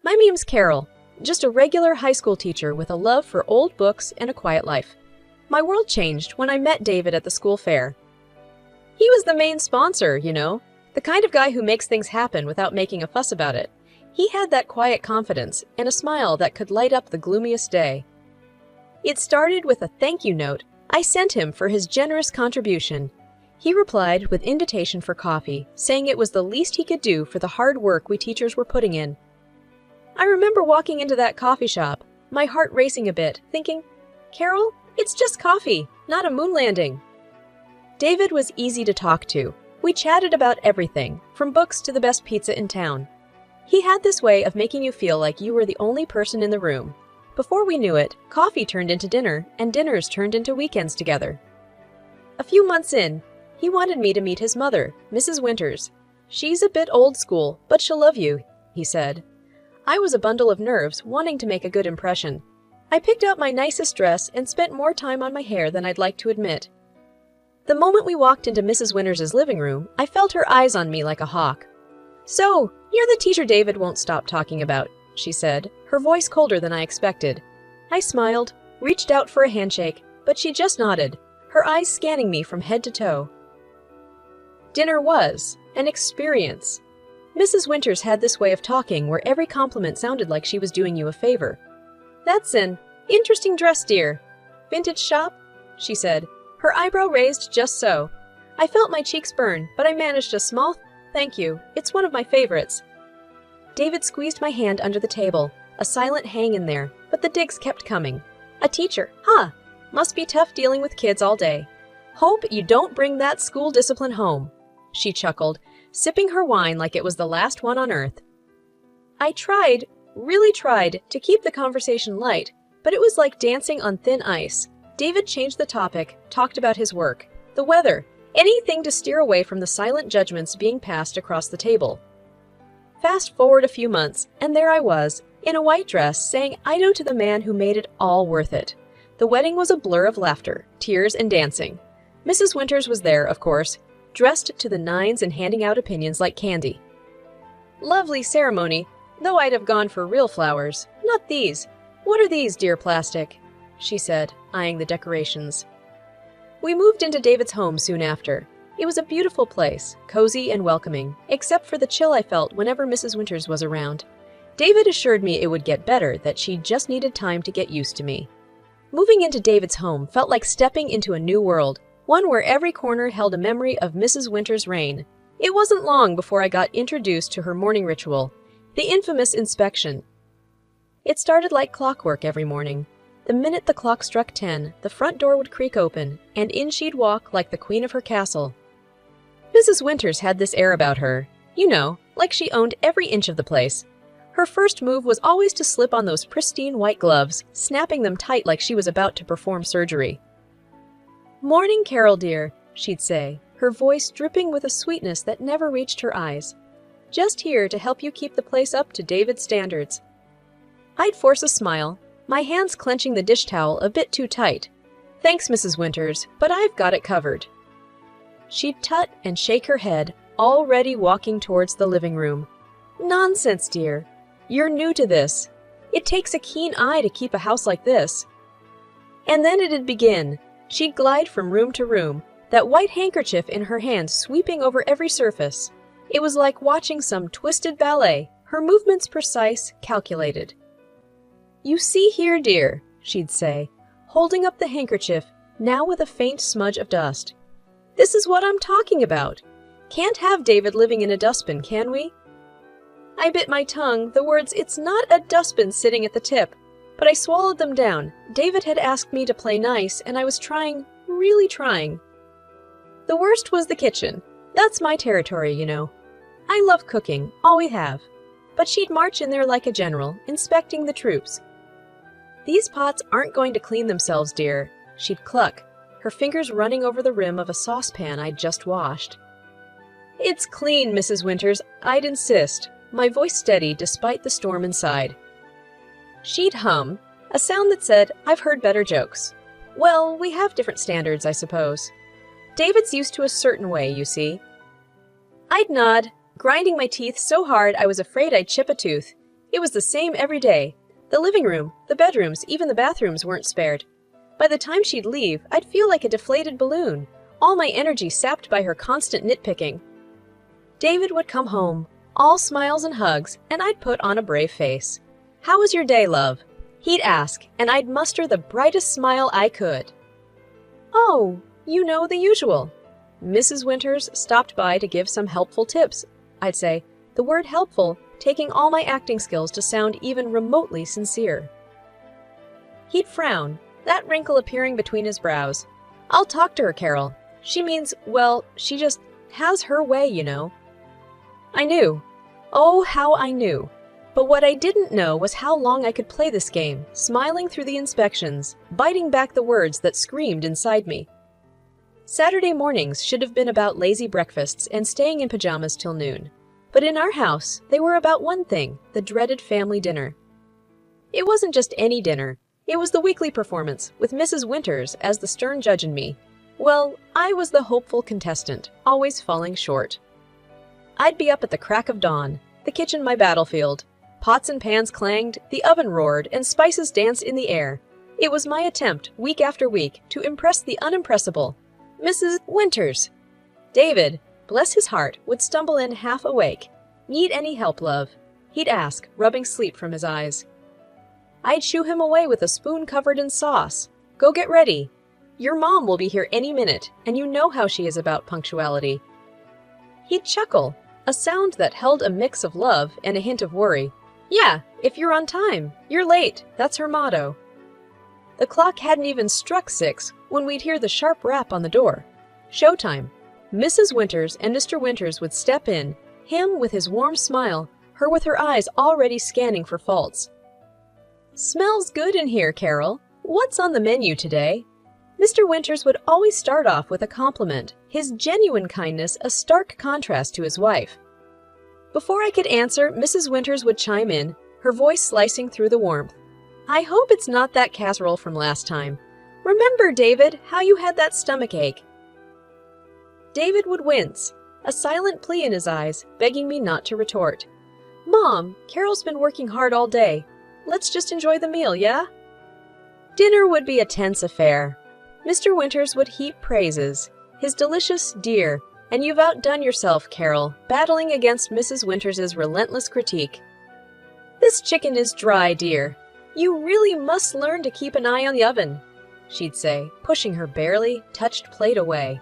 My name's Carol, just a regular high school teacher with a love for old books and a quiet life. My world changed when I met David at the school fair. He was the main sponsor, the kind of guy who makes things happen without making a fuss about it. He had that quiet confidence and a smile that could light up the gloomiest day. It started with a thank you note I sent him for his generous contribution. He replied with invitation for coffee, saying it was the least he could do for the hard work we teachers were putting in. I remember walking into that coffee shop, my heart racing a bit, thinking, Carol, it's just coffee, not a moon landing. David was easy to talk to. We chatted about everything, from books to the best pizza in town. He had this way of making you feel like you were the only person in the room. Before we knew it, coffee turned into dinner, and dinners turned into weekends together. A few months in, he wanted me to meet his mother, Mrs. Winters. She's a bit old school, but she'll love you, he said. I was a bundle of nerves, wanting to make a good impression. I picked out my nicest dress and spent more time on my hair than I'd like to admit. The moment we walked into Mrs. Winters' living room, I felt her eyes on me like a hawk. So, you're the teacher David won't stop talking about, she said, her voice colder than I expected. I smiled, reached out for a handshake, but she just nodded, her eyes scanning me from head to toe. Dinner was an experience. Mrs. Winters had this way of talking where every compliment sounded like she was doing you a favor. That's an interesting dress, dear. Vintage shop? She said, her eyebrow raised just so. I felt my cheeks burn, but I managed a small thank you. It's one of my favorites. David squeezed my hand under the table, a silent hang in there, but the digs kept coming. A teacher, huh? Must be tough dealing with kids all day. Hope you don't bring that school discipline home. She chuckled, sipping her wine like it was the last one on earth. I really tried, to keep the conversation light, but it was like dancing on thin ice. David changed the topic, talked about his work, the weather, anything to steer away from the silent judgments being passed across the table. Fast forward a few months, and there I was, in a white dress, saying I do to the man who made it all worth it. The wedding was a blur of laughter, tears, and dancing. Mrs. Winters was there, of course, dressed to the nines and handing out opinions like candy. Lovely ceremony, though I'd have gone for real flowers. Not these. What are these, dear plastic? She said, eyeing the decorations. We moved into David's home soon after. It was a beautiful place, cozy and welcoming, except for the chill I felt whenever Mrs. Winters was around. David assured me it would get better, that she just needed time to get used to me. Moving into David's home felt like stepping into a new world, one where every corner held a memory of Mrs. Winters' reign. It wasn't long before I got introduced to her morning ritual, the infamous inspection. It started like clockwork every morning. The minute the clock struck 10, the front door would creak open, and in she'd walk like the queen of her castle. Mrs. Winters had this air about her, like she owned every inch of the place. Her first move was always to slip on those pristine white gloves, snapping them tight like she was about to perform surgery. "Morning, Carol dear," she'd say, her voice dripping with a sweetness that never reached her eyes. "Just here to help you keep the place up to David's standards." I'd force a smile, my hands clenching the dish towel a bit too tight. "Thanks, Mrs. Winters, but I've got it covered." She'd tut and shake her head, already walking towards the living room. "Nonsense, dear. You're new to this. It takes a keen eye to keep a house like this." And then it'd begin. She'd glide from room to room, that white handkerchief in her hand sweeping over every surface. It was like watching some twisted ballet, her movements precise, calculated. "You see here, dear," she'd say, holding up the handkerchief, now with a faint smudge of dust. "This is what I'm talking about. Can't have David living in a dustbin, can we?" I bit my tongue, the words, "It's not a dustbin," sitting at the tip, but I swallowed them down. David had asked me to play nice, and I was trying, really trying. The worst was the kitchen. That's my territory, I love cooking, always have. But she'd march in there like a general, inspecting the troops. "These pots aren't going to clean themselves, dear," she'd cluck, her fingers running over the rim of a saucepan I'd just washed. "It's clean, Mrs. Winters, I'd insist," my voice steady despite the storm inside. She'd hum, a sound that said, "I've heard better jokes." Well, we have different standards, I suppose. David's used to a certain way, you see. I'd nod, grinding my teeth so hard I was afraid I'd chip a tooth. It was the same every day. The living room, the bedrooms, even the bathrooms weren't spared. By the time she'd leave, I'd feel like a deflated balloon, all my energy sapped by her constant nitpicking. David would come home, all smiles and hugs, and I'd put on a brave face. "How was your day, love?" He'd ask, and I'd muster the brightest smile I could. "Oh, you know, the usual." "Mrs. Winters stopped by to give some helpful tips," I'd say, the word helpful taking all my acting skills to sound even remotely sincere. He'd frown, that wrinkle appearing between his brows. "I'll talk to her, Carol. She means, well, she just has her way, you know." I knew. Oh, how I knew. But what I didn't know was how long I could play this game, smiling through the inspections, biting back the words that screamed inside me. Saturday mornings should have been about lazy breakfasts and staying in pajamas till noon. But in our house, they were about one thing, the dreaded family dinner. It wasn't just any dinner. It was the weekly performance, with Mrs. Winters as the stern judge and me. Well, I was the hopeful contestant, always falling short. I'd be up at the crack of dawn, the kitchen my battlefield. Pots and pans clanged, the oven roared, and spices danced in the air. It was my attempt, week after week, to impress the unimpressible. Mrs. Winters. David, bless his heart, would stumble in half awake. "Need any help, love?" he'd ask, rubbing sleep from his eyes. I'd shoo him away with a spoon covered in sauce. "Go get ready. Your mom will be here any minute, and you know how she is about punctuality." He'd chuckle, a sound that held a mix of love and a hint of worry. "Yeah, if you're on time. You're late. That's her motto." The clock hadn't even struck 6 when we'd hear the sharp rap on the door. Showtime. Mrs. Winters and Mr. Winters would step in, him with his warm smile, her with her eyes already scanning for faults. "Smells good in here, Carol. What's on the menu today?" Mr. Winters would always start off with a compliment, his genuine kindness a stark contrast to his wife. Before I could answer, Mrs. Winters would chime in, her voice slicing through the warmth. "I hope it's not that casserole from last time. Remember, David, how you had that stomachache?" David would wince, a silent plea in his eyes, begging me not to retort. "Mom, Carol's been working hard all day. Let's just enjoy the meal, yeah?" Dinner would be a tense affair. Mr. Winters would heap praises, his delicious "dear," and "you've outdone yourself, Carol," battling against Mrs. Winters's relentless critique. "This chicken is dry, dear. You really must learn to keep an eye on the oven," she'd say, pushing her barely touched plate away.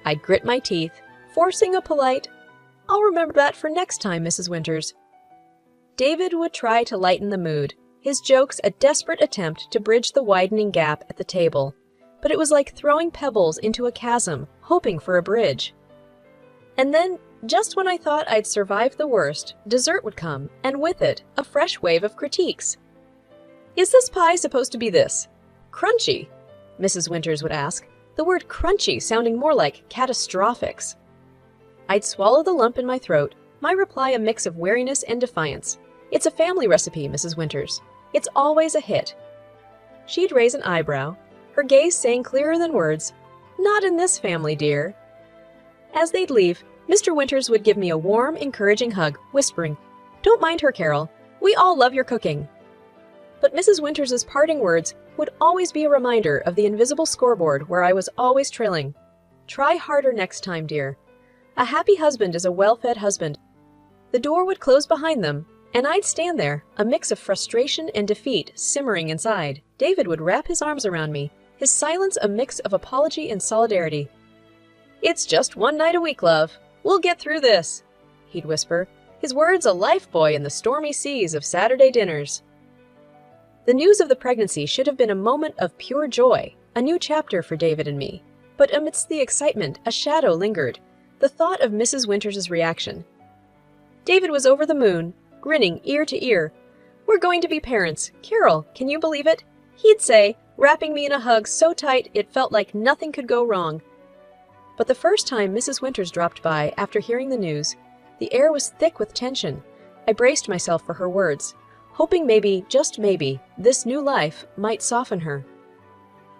I'd grit my teeth, forcing a polite, "I'll remember that for next time, Mrs. Winters." David would try to lighten the mood, his jokes a desperate attempt to bridge the widening gap at the table. But it was like throwing pebbles into a chasm, hoping for a bridge. And then, just when I thought I'd survived the worst, dessert would come, and with it, a fresh wave of critiques. "Is this pie supposed to be this? Crunchy?" Mrs. Winters would ask, the word crunchy sounding more like catastrophics. I'd swallow the lump in my throat, my reply a mix of wariness and defiance. "It's a family recipe, Mrs. Winters. It's always a hit." She'd raise an eyebrow, her gaze saying clearer than words, "Not in this family, dear." As they'd leave, Mr. Winters would give me a warm, encouraging hug, whispering, "Don't mind her, Carol. We all love your cooking." But Mrs. Winters's parting words would always be a reminder of the invisible scoreboard where I was always trailing. "Try harder next time, dear. A happy husband is a well-fed husband." The door would close behind them, and I'd stand there, a mix of frustration and defeat simmering inside. David would wrap his arms around me, his silence a mix of apology and solidarity. "It's just one night a week, love. We'll get through this," he'd whisper, his words a lifebuoy in the stormy seas of Saturday dinners. The news of the pregnancy should have been a moment of pure joy, a new chapter for David and me. But amidst the excitement, a shadow lingered, the thought of Mrs. Winters's reaction. David was over the moon, grinning ear to ear. "We're going to be parents. Carol, can you believe it?" he'd say, wrapping me in a hug so tight it felt like nothing could go wrong. But the first time Mrs. Winters dropped by after hearing the news, the air was thick with tension. I braced myself for her words, hoping maybe, just maybe, this new life might soften her.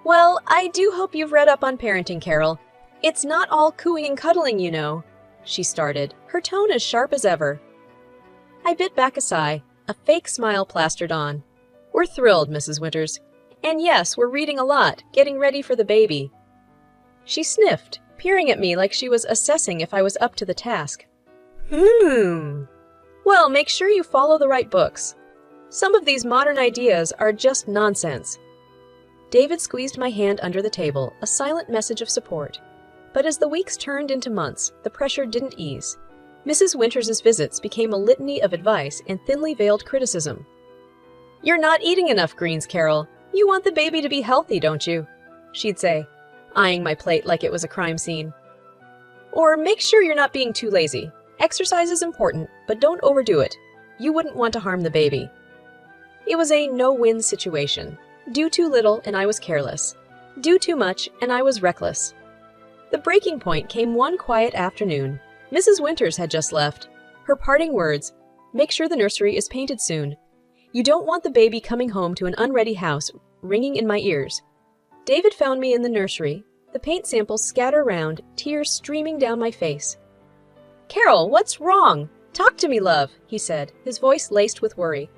"Well, I do hope you've read up on parenting, Carol. It's not all cooing and cuddling, you know," she started, her tone as sharp as ever. I bit back a sigh, a fake smile plastered on. "We're thrilled, Mrs. Winters. And yes, we're reading a lot, getting ready for the baby." She sniffed, peering at me like she was assessing if I was up to the task. Well, make sure you follow the right books. Some of these modern ideas are just nonsense." David squeezed my hand under the table, a silent message of support. But as the weeks turned into months, the pressure didn't ease. Mrs. Winters' visits became a litany of advice and thinly veiled criticism. "You're not eating enough greens, Carol. You want the baby to be healthy, don't you?" she'd say, eyeing my plate like it was a crime scene. Or, "Make sure you're not being too lazy. Exercise is important, but don't overdo it. You wouldn't want to harm the baby." It was a no-win situation. Do too little and I was careless. Do too much and I was reckless. The breaking point came one quiet afternoon. Mrs. Winters had just left. Her parting words, "Make sure the nursery is painted soon. You don't want the baby coming home to an unready house," ringing in my ears. David found me in the nursery, the paint samples scattered around, tears streaming down my face. "Carol, what's wrong? Talk to me, love," he said, his voice laced with worry.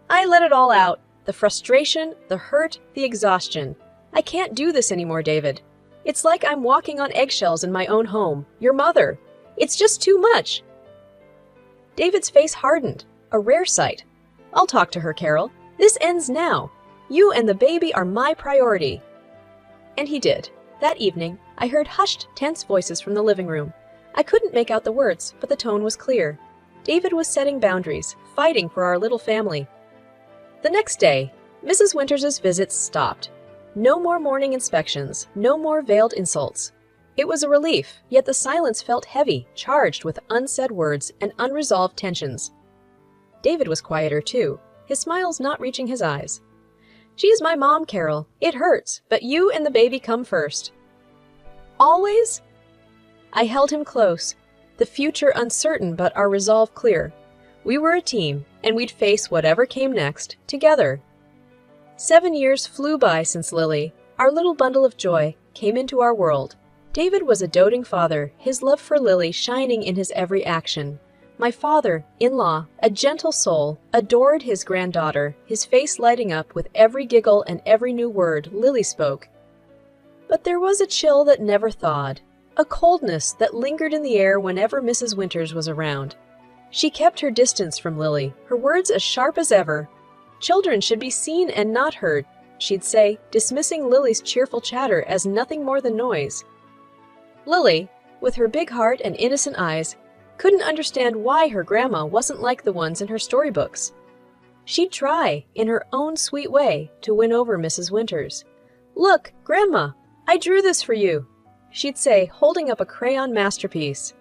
I let it all out. The frustration, the hurt, the exhaustion. "I can't do this anymore, David. It's like I'm walking on eggshells in my own home, your mother. It's just too much." David's face hardened, a rare sight. "I'll talk to her, Carol. This ends now. You and the baby are my priority." And he did. That evening, I heard hushed, tense voices from the living room. I couldn't make out the words, but the tone was clear. David was setting boundaries, fighting for our little family. The next day, Mrs. Winters' visits stopped. No more morning inspections, no more veiled insults. It was a relief, yet the silence felt heavy, charged with unsaid words and unresolved tensions. David was quieter too, his smiles not reaching his eyes. "She's my mom, Carol. It hurts, but you and the baby come first." "Always?" I held him close, the future uncertain but our resolve clear. We were a team, and we'd face whatever came next, together. 7 years flew by since Lily, our little bundle of joy, came into our world. David was a doting father, his love for Lily shining in his every action. My father-in-law, a gentle soul, adored his granddaughter, his face lighting up with every giggle and every new word Lily spoke. But there was a chill that never thawed, a coldness that lingered in the air whenever Mrs. Winters was around. She kept her distance from Lily, her words as sharp as ever. "Children should be seen and not heard," she'd say, dismissing Lily's cheerful chatter as nothing more than noise. Lily, with her big heart and innocent eyes, couldn't understand why her grandma wasn't like the ones in her storybooks. She'd try, in her own sweet way, to win over Mrs. Winters. "Look, Grandma, I drew this for you," she'd say, holding up a crayon masterpiece.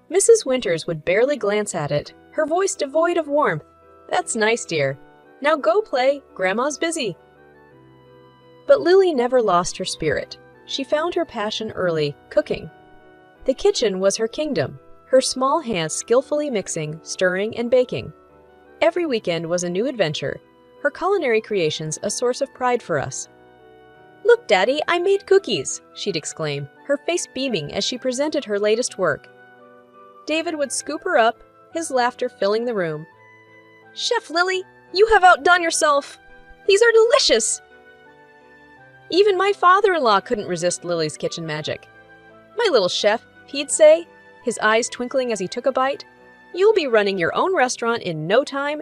Mrs. Winters would barely glance at it, her voice devoid of warmth. "That's nice, dear. Now go play, Grandma's busy." But Lily never lost her spirit. She found her passion early, cooking. The kitchen was her kingdom, her small hands skillfully mixing, stirring, and baking. Every weekend was a new adventure, her culinary creations a source of pride for us. "Look, Daddy, I made cookies," she'd exclaim, her face beaming as she presented her latest work. David would scoop her up, his laughter filling the room. "Chef Lily, you have outdone yourself! These are delicious!" Even my father-in-law couldn't resist Lily's kitchen magic. "My little chef," he'd say, his eyes twinkling as he took a bite, "you'll be running your own restaurant in no time."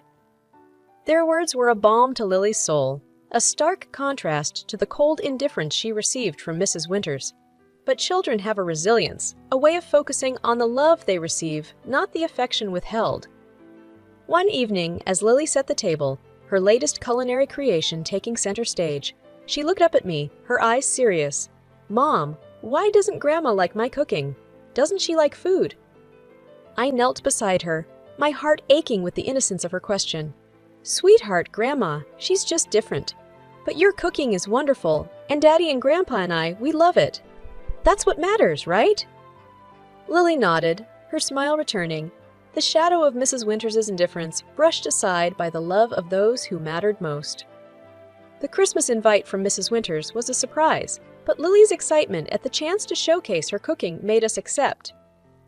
Their words were a balm to Lily's soul, a stark contrast to the cold indifference she received from Mrs. Winters. But children have a resilience, a way of focusing on the love they receive, not the affection withheld. One evening, as Lily set the table, her latest culinary creation taking center stage, she looked up at me, her eyes serious. "Mom, why doesn't Grandma like my cooking? Doesn't she like food?" I knelt beside her, my heart aching with the innocence of her question. "Sweetheart, Grandma, she's just different. But your cooking is wonderful, and Daddy and Grandpa and I, we love it. That's what matters, right?" Lily nodded, her smile returning, the shadow of Mrs. Winters' indifference brushed aside by the love of those who mattered most. The Christmas invite from Mrs. Winters was a surprise, but Lily's excitement at the chance to showcase her cooking made us accept.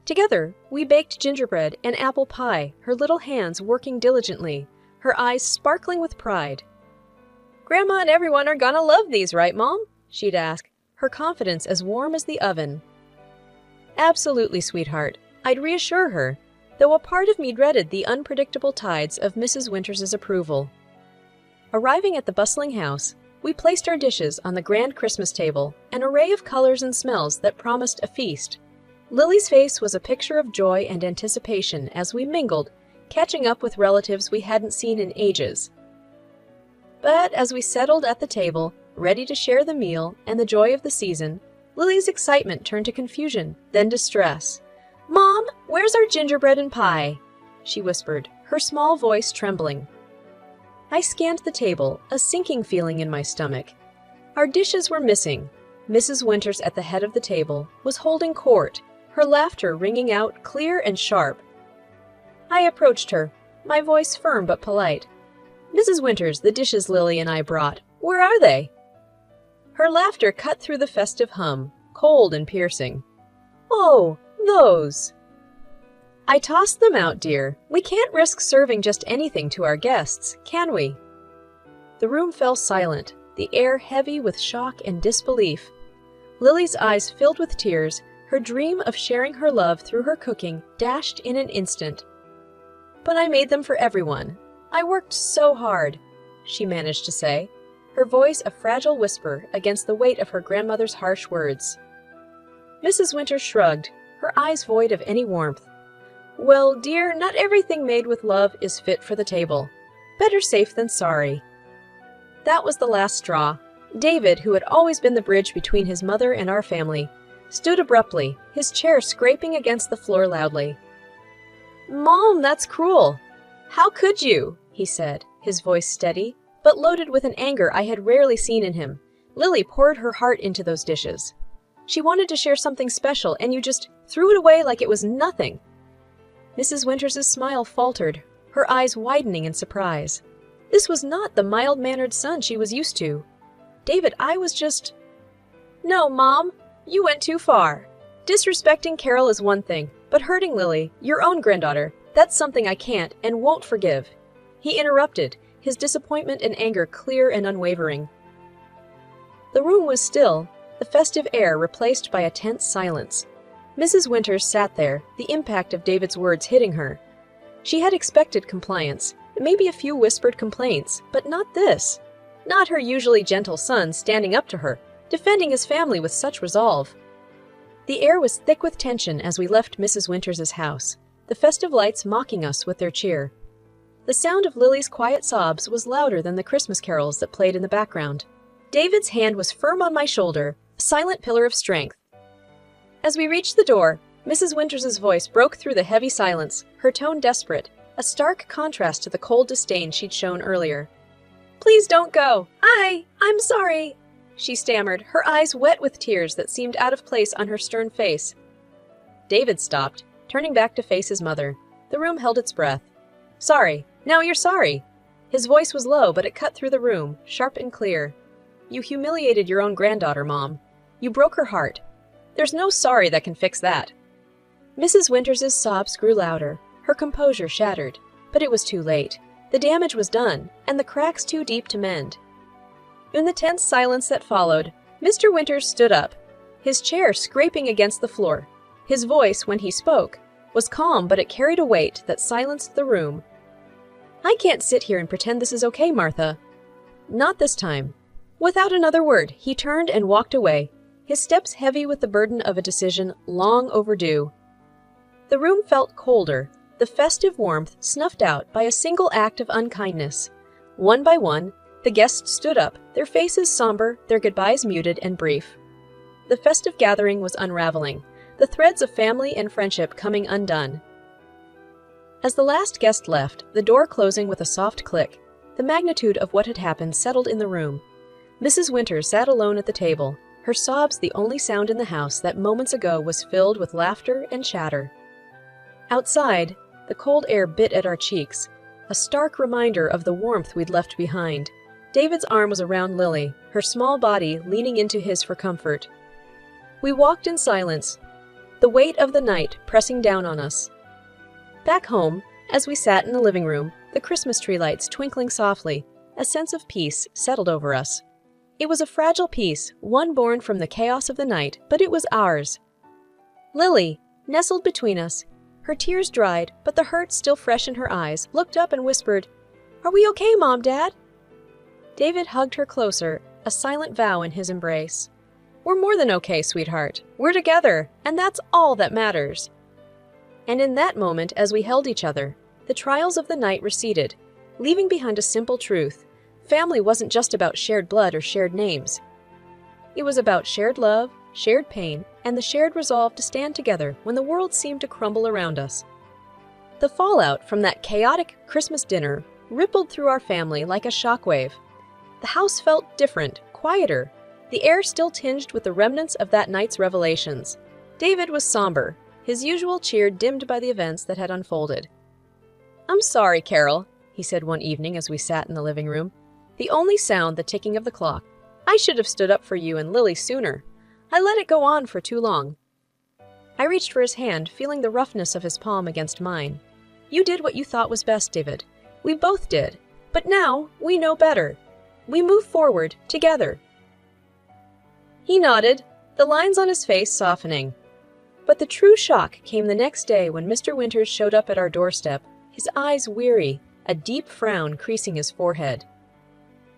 Together, we baked gingerbread and apple pie, her little hands working diligently, her eyes sparkling with pride. "Grandma and everyone are gonna love these, right, Mom?" she'd ask, her confidence as warm as the oven. "Absolutely, sweetheart," I'd reassure her, though a part of me dreaded the unpredictable tides of Mrs. Winters's approval. Arriving at the bustling house, we placed our dishes on the grand Christmas table, an array of colors and smells that promised a feast. Lily's face was a picture of joy and anticipation as we mingled, catching up with relatives we hadn't seen in ages. But as we settled at the table, ready to share the meal and the joy of the season, Lily's excitement turned to confusion, then distress. "Mom, where's our gingerbread and pie?" she whispered, her small voice trembling. I scanned the table, a sinking feeling in my stomach. Our dishes were missing. Mrs. Winters at the head of the table was holding court, her laughter ringing out clear and sharp. I approached her, my voice firm but polite. "Mrs. Winters, the dishes Lily and I brought, where are they?" Her laughter cut through the festive hum, cold and piercing. "Oh, those." "I tossed them out, dear. We can't risk serving just anything to our guests, can we?" The room fell silent, the air heavy with shock and disbelief. Lily's eyes filled with tears, her dream of sharing her love through her cooking dashed in an instant. "But I made them for everyone. I worked so hard," she managed to say, her voice a fragile whisper against the weight of her grandmother's harsh words. Mrs. Winters shrugged, her eyes void of any warmth. "Well, dear, not everything made with love is fit for the table. Better safe than sorry." That was the last straw. David, who had always been the bridge between his mother and our family, stood abruptly, his chair scraping against the floor loudly. "Mom, that's cruel. How could you?" he said, his voice steady, but loaded with an anger I had rarely seen in him. "Lily poured her heart into those dishes. She wanted to share something special, and you just threw it away like it was nothing." Mrs. Winters's smile faltered, her eyes widening in surprise. This was not the mild-mannered son she was used to. "David, I was just—" "No, Mom, you went too far. Disrespecting Carol is one thing, but hurting Lily, your own granddaughter, that's something I can't and won't forgive." He interrupted, his disappointment and anger clear and unwavering. The room was still, the festive air replaced by a tense silence. Mrs. Winters sat there, the impact of David's words hitting her. She had expected compliance, maybe a few whispered complaints, but not this. Not her usually gentle son standing up to her, defending his family with such resolve. The air was thick with tension as we left Mrs. Winters's house, the festive lights mocking us with their cheer. The sound of Lily's quiet sobs was louder than the Christmas carols that played in the background. David's hand was firm on my shoulder, a silent pillar of strength. As we reached the door, Mrs. Winters's voice broke through the heavy silence, her tone desperate, a stark contrast to the cold disdain she'd shown earlier. "Please don't go. I'm sorry," she stammered, her eyes wet with tears that seemed out of place on her stern face. David stopped, turning back to face his mother. The room held its breath. "Sorry. Now you're sorry." His voice was low, but it cut through the room, sharp and clear. "You humiliated your own granddaughter, Mom. You broke her heart. There's no sorry that can fix that." Mrs. Winters's sobs grew louder, her composure shattered, but it was too late. The damage was done, and the cracks too deep to mend. In the tense silence that followed, Mr. Winters stood up, his chair scraping against the floor. His voice, when he spoke, was calm, but it carried a weight that silenced the room. "I can't sit here and pretend this is okay, Martha." "Not this time." Without another word, he turned and walked away, his steps heavy with the burden of a decision long overdue. The room felt colder, the festive warmth snuffed out by a single act of unkindness. One by one, the guests stood up, their faces somber, their goodbyes muted and brief. The festive gathering was unraveling, the threads of family and friendship coming undone. As the last guest left, the door closing with a soft click, the magnitude of what had happened settled in the room. Mrs. Winters sat alone at the table, her sobs the only sound in the house that moments ago was filled with laughter and chatter. Outside, the cold air bit at our cheeks, a stark reminder of the warmth we'd left behind. David's arm was around Lily, her small body leaning into his for comfort. We walked in silence, the weight of the night pressing down on us. Back home, as we sat in the living room, the Christmas tree lights twinkling softly, a sense of peace settled over us. It was a fragile peace, one born from the chaos of the night, but it was ours. Lily, nestled between us, her tears dried, but the hurt still fresh in her eyes, looked up and whispered, "Are we okay, Mom, Dad?" David hugged her closer, a silent vow in his embrace. "We're more than okay, sweetheart. We're together, and that's all that matters." And in that moment, as we held each other, the trials of the night receded, leaving behind a simple truth. Family wasn't just about shared blood or shared names. It was about shared love, shared pain, and the shared resolve to stand together when the world seemed to crumble around us. The fallout from that chaotic Christmas dinner rippled through our family like a shockwave. The house felt different, quieter, the air still tinged with the remnants of that night's revelations. David was somber, his usual cheer dimmed by the events that had unfolded. "I'm sorry, Carol," he said one evening as we sat in the living room. The only sound the ticking of the clock. "I should have stood up for you and Lily sooner. I let it go on for too long." I reached for his hand, feeling the roughness of his palm against mine. "You did what you thought was best, David. We both did. But now, we know better. We move forward, together." He nodded, the lines on his face softening. But the true shock came the next day when Mr. Winters showed up at our doorstep, his eyes weary, a deep frown creasing his forehead.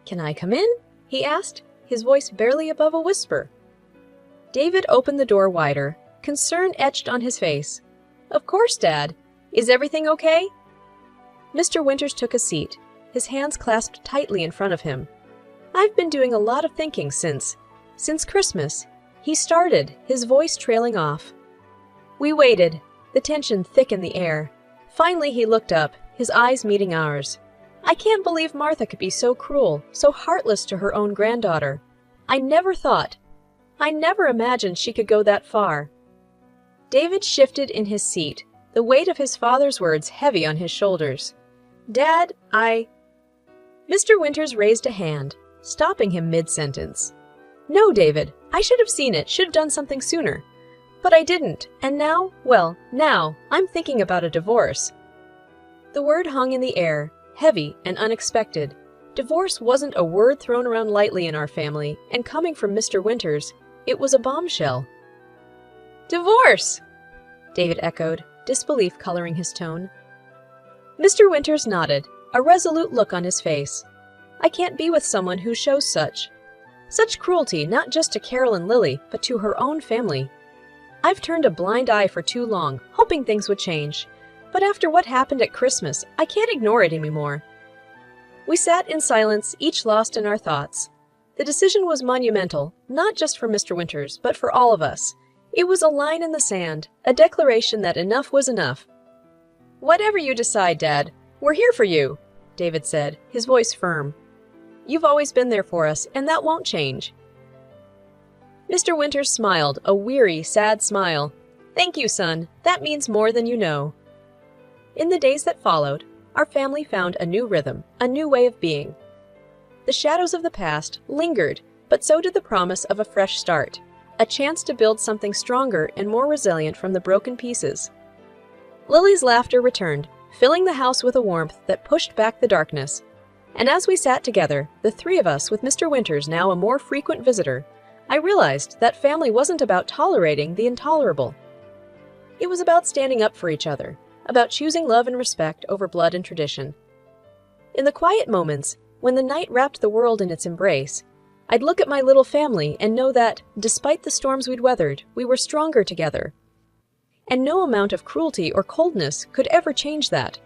"Can I come in?" he asked, his voice barely above a whisper. David opened the door wider, concern etched on his face. "Of course, Dad. Is everything okay?" Mr. Winters took a seat, his hands clasped tightly in front of him. "I've been doing a lot of thinking since Christmas," he started, his voice trailing off. We waited, the tension thick in the air. Finally he looked up, his eyes meeting ours. "I can't believe Martha could be so cruel, so heartless to her own granddaughter. I never imagined she could go that far." David shifted in his seat, the weight of his father's words heavy on his shoulders. "Dad, Mr. Winters raised a hand, stopping him mid-sentence. "No, David, I should have seen it, should have done something sooner. But I didn't, and now, well, now, I'm thinking about a divorce." The word hung in the air, heavy and unexpected. Divorce wasn't a word thrown around lightly in our family, and coming from Mr. Winters, it was a bombshell. "Divorce!" David echoed, disbelief coloring his tone. Mr. Winters nodded, a resolute look on his face. "I can't be with someone who shows such cruelty, not just to Carol and Lily, but to her own family. I've turned a blind eye for too long, hoping things would change. But after what happened at Christmas, I can't ignore it anymore." We sat in silence, each lost in our thoughts. The decision was monumental, not just for Mr. Winters, but for all of us. It was a line in the sand, a declaration that enough was enough. "Whatever you decide, Dad, we're here for you," David said, his voice firm. "You've always been there for us, and that won't change." Mr. Winters smiled, a weary, sad smile. "Thank you, son. That means more than you know." In the days that followed, our family found a new rhythm, a new way of being. The shadows of the past lingered, but so did the promise of a fresh start, a chance to build something stronger and more resilient from the broken pieces. Lily's laughter returned, filling the house with a warmth that pushed back the darkness. And as we sat together, the three of us with Mr. Winters now a more frequent visitor, I realized that family wasn't about tolerating the intolerable. It was about standing up for each other, about choosing love and respect over blood and tradition. In the quiet moments, when the night wrapped the world in its embrace, I'd look at my little family and know that, despite the storms we'd weathered, we were stronger together. And no amount of cruelty or coldness could ever change that.